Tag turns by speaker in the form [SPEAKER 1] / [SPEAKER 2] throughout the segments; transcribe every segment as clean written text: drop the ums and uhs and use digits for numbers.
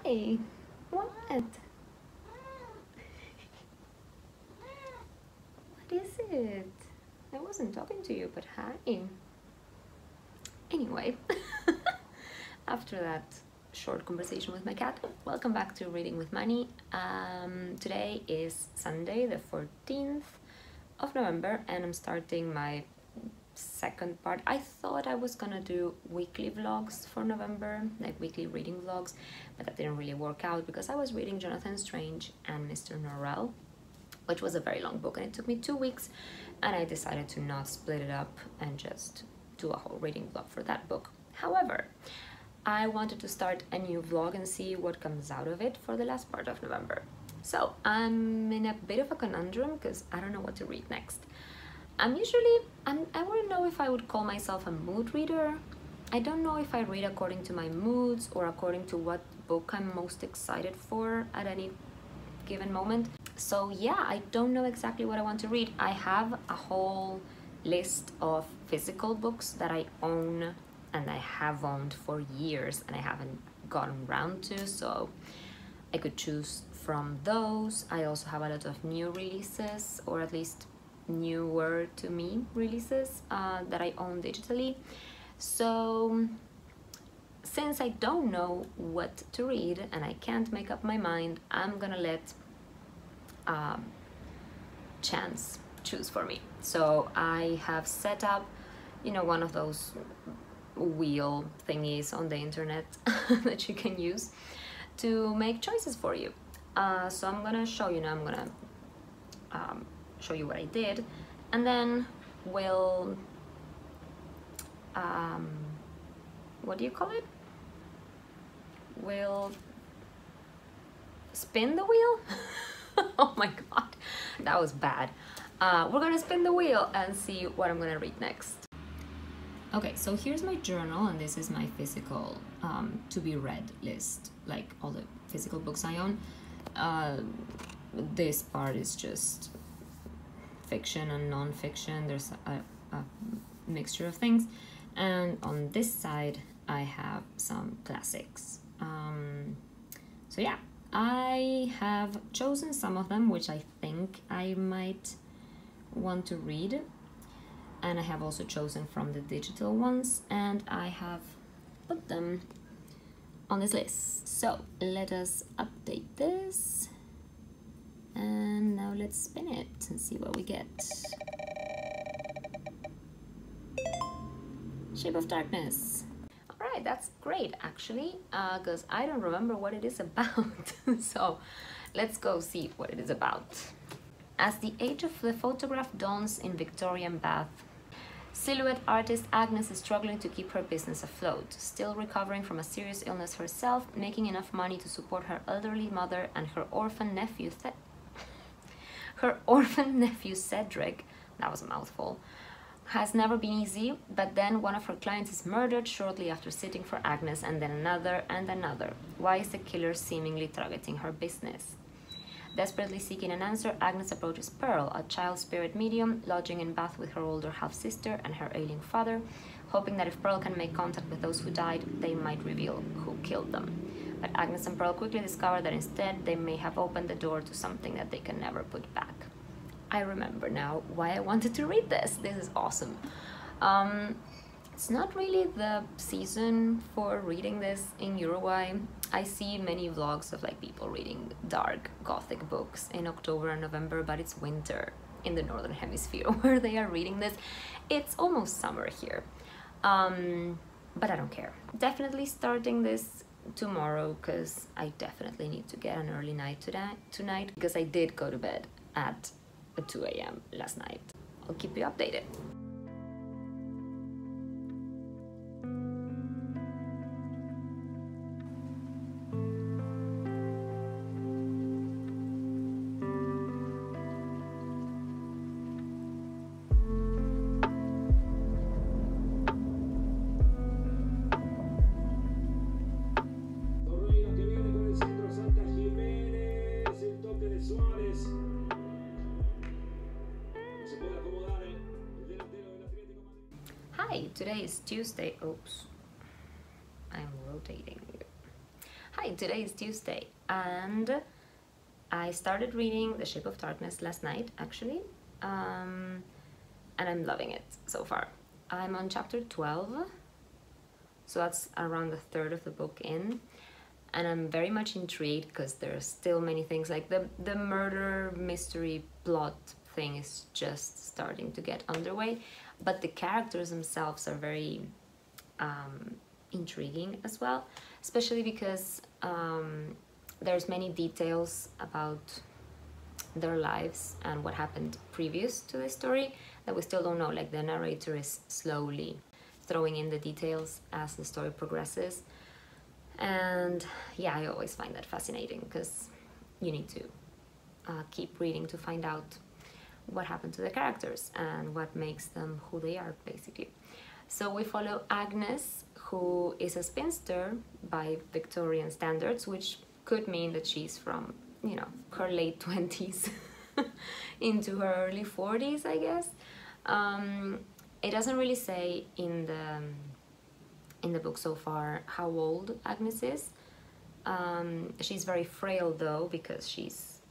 [SPEAKER 1] Hi. What? What is it? I wasn't talking to you, but hi. Anyway, after that short conversation with my cat, welcome back to Reading with Money. Today is Sunday, the 14th of November, and I'm starting my second part. I thought I was gonna do weekly vlogs for November, like weekly reading vlogs, but that didn't really work out because I was reading Jonathan Strange and Mr. Norrell, which was a very long book, and it took me 2 weeks, and I decided to not split it up and just do a whole reading vlog for that book. However, I wanted to start a new vlog and see what comes out of it for the last part of November. So I'm in a bit of a conundrum because I don't know what to read next. I wouldn't know if I would call myself a mood reader. I don't know if I read according to my moods or according to what book I'm most excited for at any given moment. So yeah, I don't know exactly what I want to read. I have a whole list of physical books that I own and I have owned for years and I haven't gotten around to, so I could choose from those. I also have a lot of new releases, or at least newer to me releases that I own digitally. So since I don't know what to read and I can't make up my mind, I'm gonna let chance choose for me. So I have set up, you know, one of those wheel thingies on the internet that you can use to make choices for you. So I'm gonna show you now. I'm gonna show you what I did, and then we'll what do you call it? We'll spin the wheel. Oh my god, that was bad. We're gonna spin the wheel and see what I'm gonna read next. Okay, so here's my journal, and this is my physical to be read list, like all the physical books I own. This part is just fiction and non-fiction. There's a mixture of things, and on this side I have some classics. So yeah, I have chosen some of them which I think I might want to read, and I have also chosen from the digital ones, and I have put them on this list. So let us update this, and now let's spin it and see what we get. Shape of Darkness. Alright, that's great actually, because I don't remember what it is about. So let's go see what it is about. As the age of the photograph dawns in Victorian Bath, silhouette artist Agnes is struggling to keep her business afloat, still recovering from a serious illness herself, making enough money to support her elderly mother and her orphan nephew Cedric. That was a mouthful. Has never been easy, but then one of her clients is murdered shortly after sitting for Agnes, and then another and another. Why is the killer seemingly targeting her business? Desperately seeking an answer, Agnes approaches Pearl, a child spirit medium, lodging in Bath with her older half-sister and her ailing father, hoping that if Pearl can make contact with those who died, they might reveal who killed them. But Agnes and Pearl quickly discover that instead they may have opened the door to something that they can never put back. I remember now why I wanted to read this. This is awesome. It's not really the season for reading this in Uruguay. I see many vlogs of like people reading dark gothic books in October and November, but it's winter in the northern hemisphere where they are reading this. It's almost summer here, but I don't care. Definitely starting this tomorrow because I definitely need to get an early night tonight because I did go to bed at 2 a.m. last night. I'll keep you updated. Hi, today is Tuesday. Oops, I'm rotating. Hi, today is Tuesday and I started reading The Shape of Darkness last night actually, and I'm loving it so far. I'm on chapter 12, so that's around a third of the book in, and I'm very much intrigued because there's still many things, like the murder mystery plot thing is just starting to get underway, but the characters themselves are very intriguing as well, especially because there's many details about their lives and what happened previous to the story that we still don't know. Like, the narrator is slowly throwing in the details as the story progresses, and yeah, I always find that fascinating because you need to keep reading to find out what happened to the characters and what makes them who they are, basically. So we follow Agnes, who is a spinster by Victorian standards, which could mean that she's from, you know, her late 20s into her early 40s, I guess. It doesn't really say in the book so far how old Agnes is. She's very frail though, because she's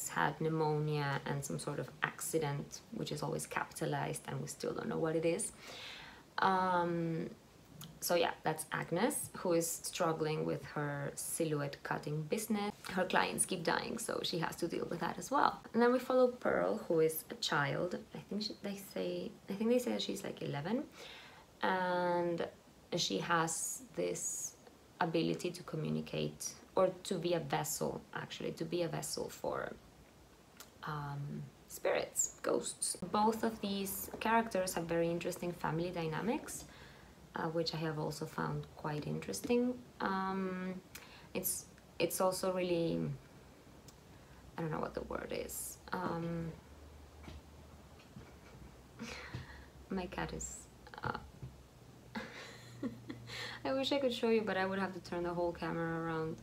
[SPEAKER 1] had pneumonia and some sort of accident, which is always capitalized, and we still don't know what it is. So yeah, that's Agnes, who is struggling with her silhouette cutting business. Her clients keep dying, so she has to deal with that as well. And then we follow Pearl, who is a child. I think they say that she's like 11, and she has this ability to communicate, or to be a vessel, actually, to be a vessel for spirits, ghosts. Both of these characters have very interesting family dynamics, which I have also found quite interesting. It's also really, I don't know what the word is. My cat is I wish I could show you, but I would have to turn the whole camera around,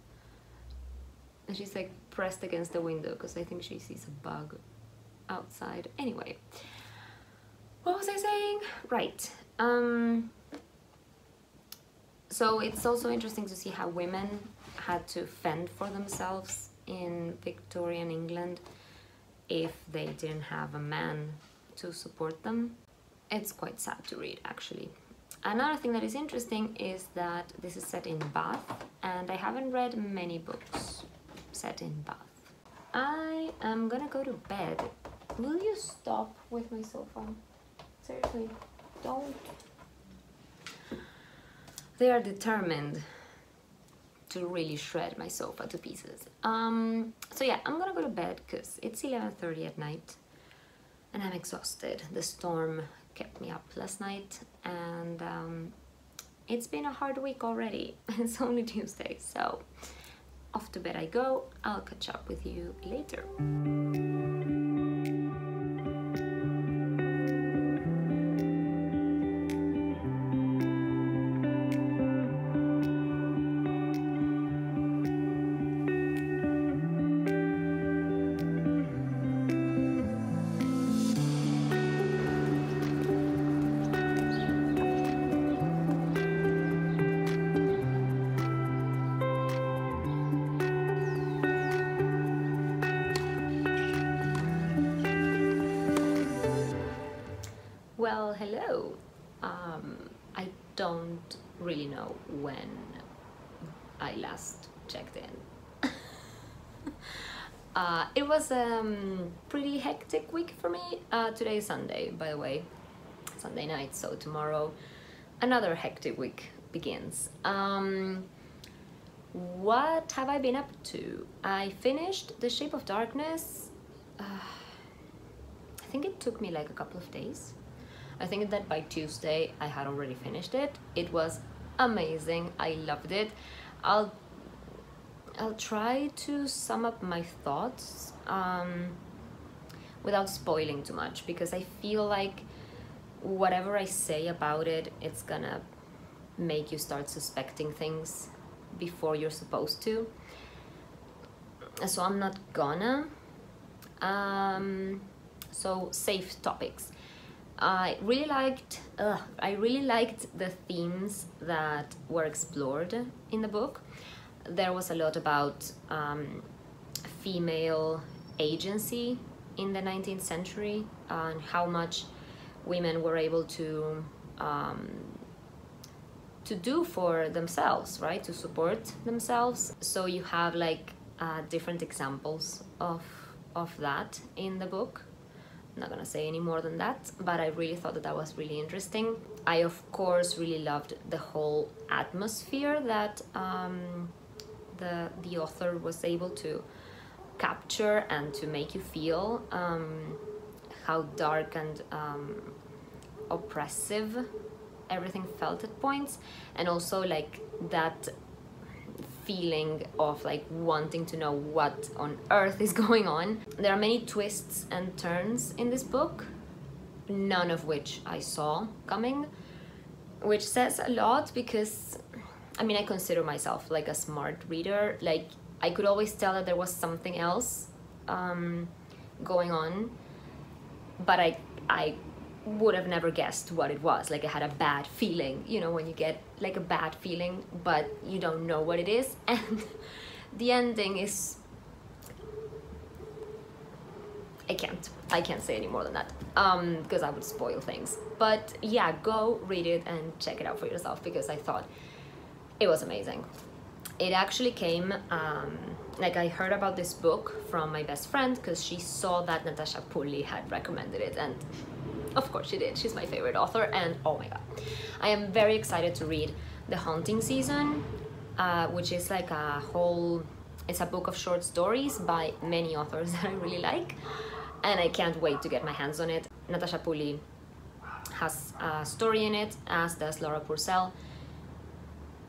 [SPEAKER 1] and she's like pressed against the window because I think she sees a bug outside. Anyway, what was I saying? Right. So it's also interesting to see how women had to fend for themselves in Victorian England if they didn't have a man to support them. It's quite sad to read, actually. Another thing that is interesting is that this is set in Bath, and I haven't read many books set in Bath. I am gonna go to bed. Will you stop with my sofa? Seriously, don't. They are determined to really shred my sofa to pieces. So yeah, I'm gonna go to bed because it's 11:30 at night and I'm exhausted. The storm kept me up last night, and it's been a hard week already. It's only Tuesday, so off to bed I go. I'll catch up with you later. Well, hello. I don't really know when I last checked in. It was a pretty hectic week for me. Today is Sunday, by the way, Sunday night, so tomorrow another hectic week begins. What have I been up to? I finished The Shape of Darkness. I think it took me like a couple of days. I think that by Tuesday I had already finished it. It was amazing. I loved it. I'll try to sum up my thoughts without spoiling too much, because I feel like whatever I say about it, it's gonna make you start suspecting things before you're supposed to. So I'm not gonna. So safe topics. I really liked the themes that were explored in the book. there was a lot about female agency in the 19th century and how much women were able to do for themselves, right? To support themselves. So you have like different examples of that in the book. I'm not gonna say any more than that, but I really thought that that was really interesting. I of course really loved the whole atmosphere that the author was able to capture and to make you feel how dark and oppressive everything felt at points, and also like that feeling of like wanting to know what on earth is going on. There are many twists and turns in this book, none of which I saw coming, which says a lot because I mean I consider myself like a smart reader. Like I could always tell that there was something else going on, but I would have never guessed what it was. Like I had a bad feeling, you know, when you get like a bad feeling but you don't know what it is, and the ending is I can't say any more than that because I would spoil things. But yeah, go read it and check it out for yourself because I thought it was amazing. It actually came like I heard about this book from my best friend because she saw that Natasha Pulley had recommended it, and of course she did. She's my favorite author, and oh my god, I am very excited to read The Haunting Season, which is like it's a book of short stories by many authors that I really like, and I can't wait to get my hands on it. Natasha Pulley has a story in it, as does Laura Purcell,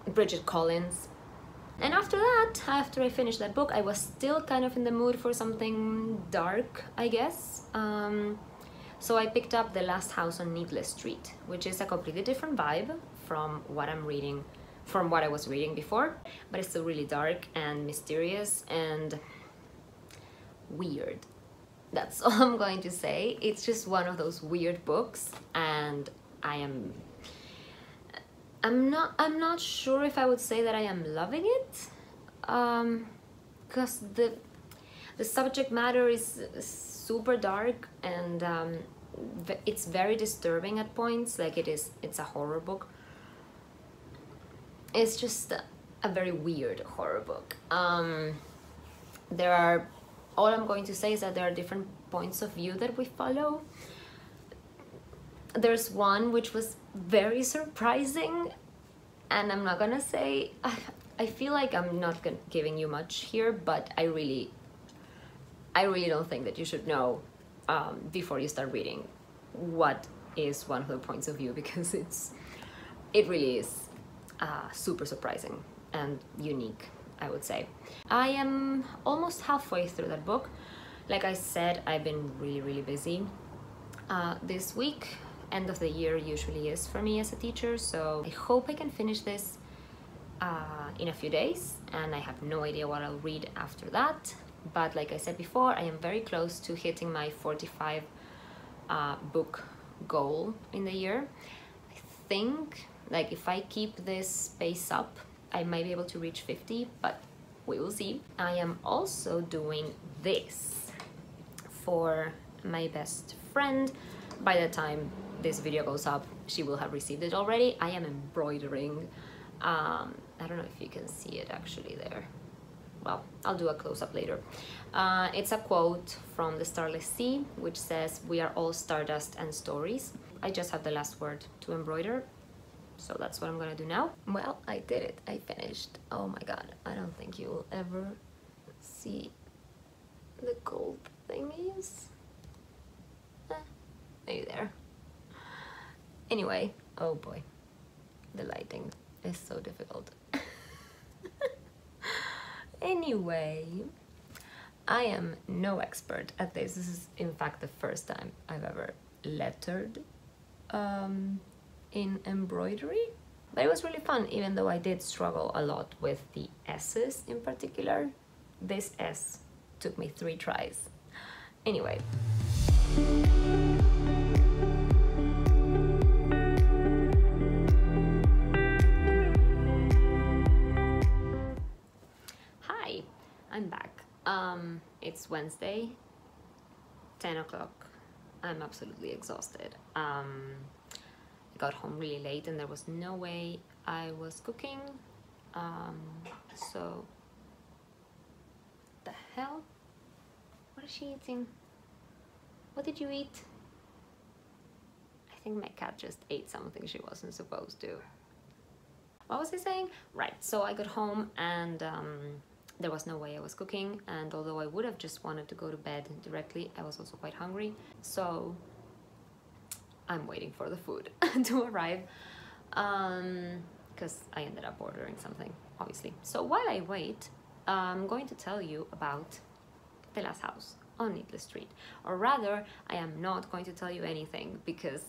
[SPEAKER 1] Bridget Collins. And after that, after I finished that book, I was still kind of in the mood for something dark, I guess. So I picked up The Last House on Needless Street, which is a completely different vibe from what I was reading before, but it's still really dark and mysterious and weird. That's all I'm going to say. It's just one of those weird books, and I'm not sure if I would say that I am loving it, because the subject matter is super dark, and it's very disturbing at points. Like it's a horror book. It's just a very weird horror book. All I'm going to say is that there are different points of view that we follow. There's one which was very surprising, and I'm not gonna say, I feel like I'm not giving you much here, but I really don't think that you should know before you start reading what is one of the points of view, because it really is super surprising and unique, I would say. I am almost halfway through that book. Like I said, I've been really busy this week. End of the year usually is for me as a teacher, so I hope I can finish this in a few days, and I have no idea what I'll read after that. But like I said before, I am very close to hitting my 45 book goal in the year. I think like if I keep this pace up, I might be able to reach 50, but we will see. I am also doing this for my best friend. By the time this video goes up, she will have received it already. I am embroidering, I don't know if you can see it actually there. Well, I'll do a close-up later. It's a quote from The Starless Sea, which says, "We are all stardust and stories." I just have the last word to embroider, so that's what I'm gonna do now. Well, I did it. I finished. Oh my god, I don't think you will ever see the gold thingies. Maybe there. Anyway, oh boy, the lighting is so difficult. Anyway, I am no expert at this. This is in fact the first time I've ever lettered in embroidery, but it was really fun, even though I did struggle a lot with the S's in particular. This S took me 3 tries. Anyway. It's Wednesday, 10 o'clock. I'm absolutely exhausted. I got home really late and there was no way I was cooking. So, the hell? What is she eating? What did you eat? I think my cat just ate something she wasn't supposed to. What was I saying? Right, so I got home and there was no way I was cooking, and although I would have just wanted to go to bed directly, I was also quite hungry. So I'm waiting for the food to arrive because I ended up ordering something, obviously. So while I wait, I'm going to tell you about the last house on Needless Street. Or rather, I am not going to tell you anything because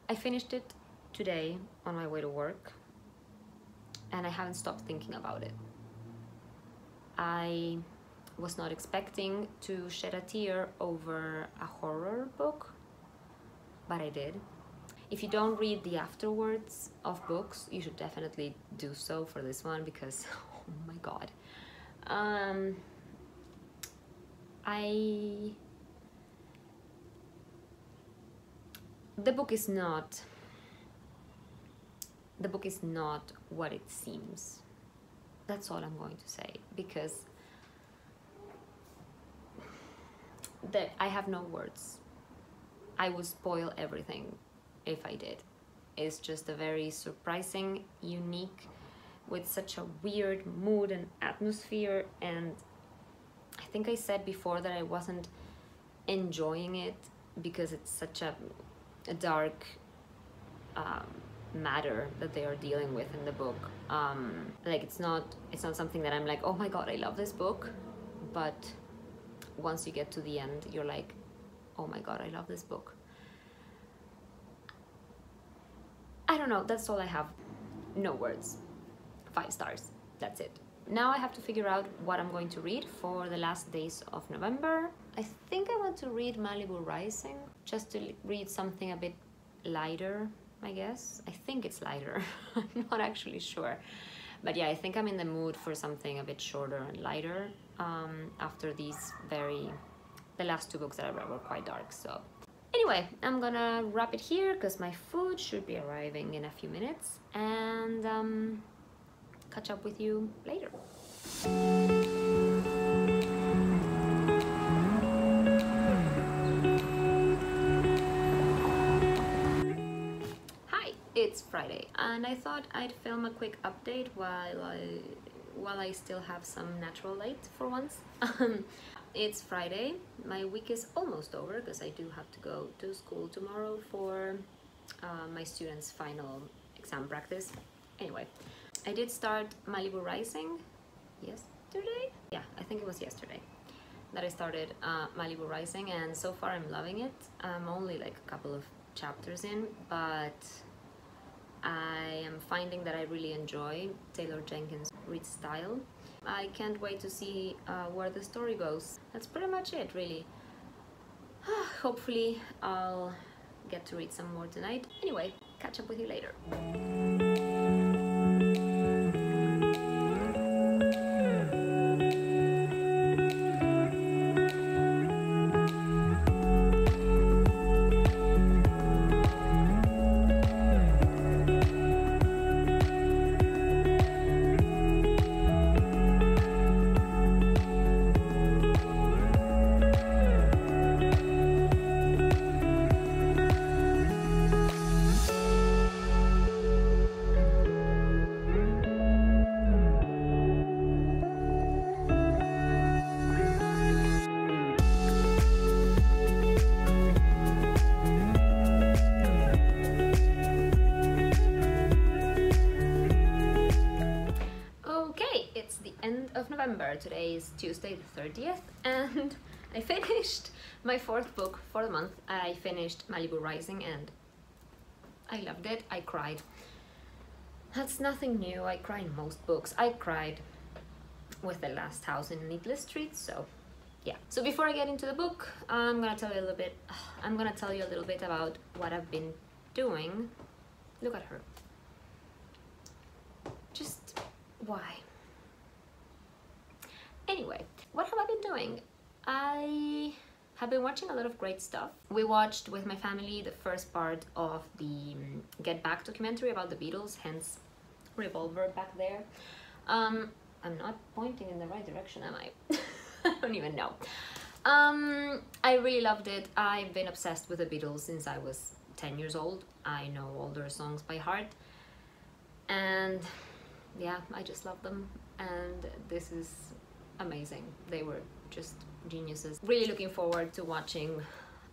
[SPEAKER 1] I finished it today on my way to work and I haven't stopped thinking about it. I was not expecting to shed a tear over a horror book, but I did. If you don't read the afterwords of books, you should definitely do so for this one because, oh my god. The book is not what it seems. That's all I'm going to say, because I have no words. I would spoil everything if I did. It's just a very surprising, unique, with such a weird mood and atmosphere, and I think I said before that I wasn't enjoying it because it's such a dark matter that they are dealing with in the book. Like it's not something that I'm like, oh my god, I love this book, but once you get to the end, you're like, oh my god, I love this book. I don't know, that's all I have. No words. 5 stars. That's it. Now I have to figure out what I'm going to read for the last days of November. I think I want to read Malibu Rising, just to read something a bit lighter, I guess. I think it's lighter. I'm not actually sure. But yeah, I think I'm in the mood for something a bit shorter and lighter after the last 2 books that I read were quite dark. So anyway, I'm gonna wrap it here because my food should be arriving in a few minutes, and catch up with you later. Hi, it's Friday, and I thought I'd film a quick update while I still have some natural light for once. It's Friday. My week is almost over because I do have to go to school tomorrow for my students' final exam practice. Anyway, I did start Malibu Rising yesterday? Yeah, I think it was yesterday that I started Malibu Rising, and so far I'm loving it. I'm only like a couple of chapters in, but I am finding that I really enjoy Taylor Jenkins' read style. I can't wait to see where the story goes. That's pretty much it, really. Hopefully I'll get to read some more tonight. Anyway, catch up with you later. November. Today is Tuesday the 30th, and I finished my 4th book for the month. I finished Malibu Rising and I loved it. I cried. That's nothing new. I cry in most books. I cried with The Last House in Needless Street, so yeah. So before I get into the book, I'm gonna tell you a little bit about what I've been doing. Look at her. Just why? Anyway, what have I been doing? I have been watching a lot of great stuff. We watched with my family the first part of the Get Back documentary about the Beatles, hence Revolver back there. I'm not pointing in the right direction, am I? I don't even know. I really loved it. I've been obsessed with the Beatles since I was 10 years old. I know all their songs by heart. And yeah, I just love them. And this is amazing. They were just geniuses. Really looking forward to watching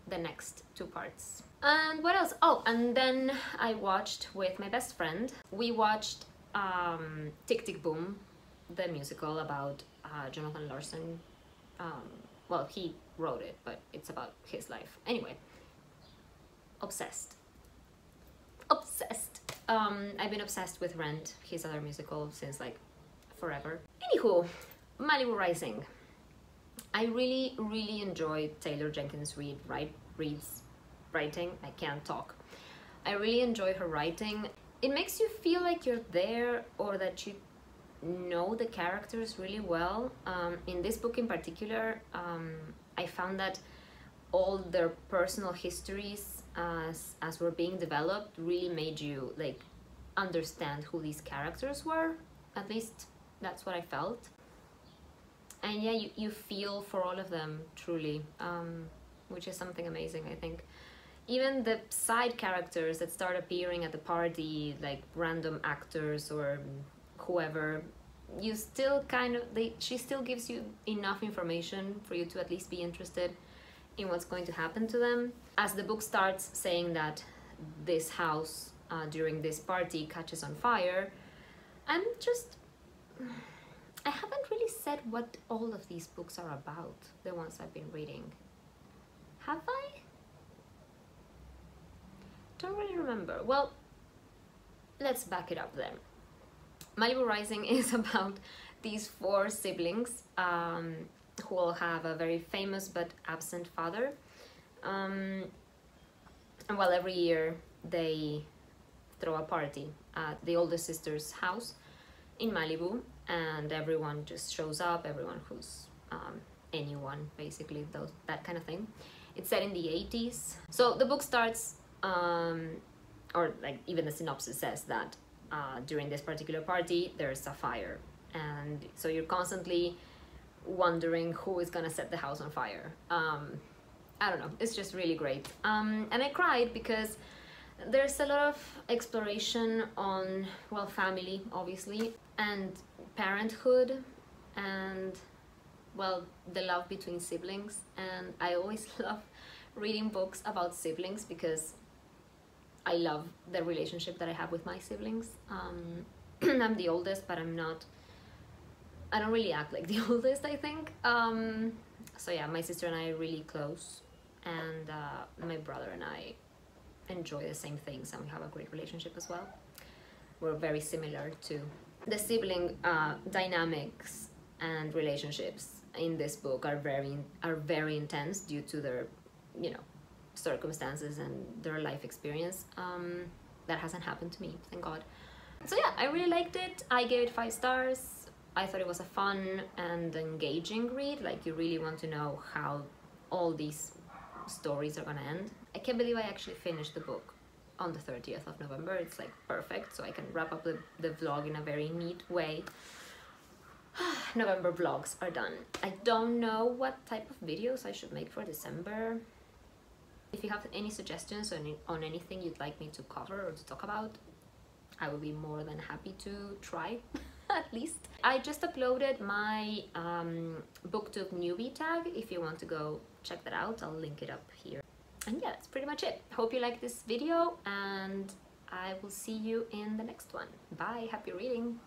[SPEAKER 1] the next 2 parts. And what else? Oh, and then I watched with my best friend. We watched Tick Tick Boom, the musical about Jonathan Larson. Well, he wrote it, but it's about his life. Anyway, obsessed. I've been obsessed with Rent, his other musical, since like forever. Anywho, Malibu Rising. I really enjoy Taylor Jenkins Reid's writing. I can't talk. I really enjoy her writing. It makes you feel like you're there, or that you know the characters really well. In this book in particular, I found that all their personal histories as were being developed really made you like understand who these characters were. At least that's what I felt. And yeah, you feel for all of them, truly, which is something amazing, I think. Even the side characters that start appearing at the party, like random actors or whoever, you still kind of, she still gives you enough information for you to at least be interested in what's going to happen to them. As the book starts saying that this house during this party catches on fire, I haven't really said what all of these books are about, the ones I've been reading. Have I? Don't really remember. Well, let's back it up then. Malibu Rising is about these 4 siblings who all have a very famous but absent father. And well, every year they throw a party at the oldest sister's house in Malibu, and everyone just shows up, everyone who's anyone, basically, that kind of thing. It's set in the 80s. So the book starts, or like even the synopsis says that during this particular party there's a fire, and so you're constantly wondering who is gonna set the house on fire. I don't know, it's just really great. And I cried because there's a lot of exploration on, well, family, obviously, and parenthood, and, well, the love between siblings. And I always love reading books about siblings because I love the relationship that I have with my siblings. I'm the oldest, but I don't really act like the oldest, I think. So yeah, my sister and I are really close, and my brother and I enjoy the same things, and we have a great relationship as well. We're very similar to the sibling dynamics and relationships in this book are very intense due to their, you know, circumstances and their life experience. That hasn't happened to me, thank God. So yeah, I really liked it. I gave it 5 stars. I thought it was a fun and engaging read. Like, you really want to know how all these stories are gonna end. I can't believe I actually finished the book on the 30th of November. It's like perfect, so I can wrap up the vlog in a very neat way. November vlogs are done. I don't know what type of videos I should make for December. If you have any suggestions on anything you'd like me to cover or to talk about, I will be more than happy to try, at least. I just uploaded my BookTube newbie tag. If you want to go check that out, I'll link it up here. And yeah, that's pretty much it. Hope you like this video, and I will see you in the next one. Bye, happy reading!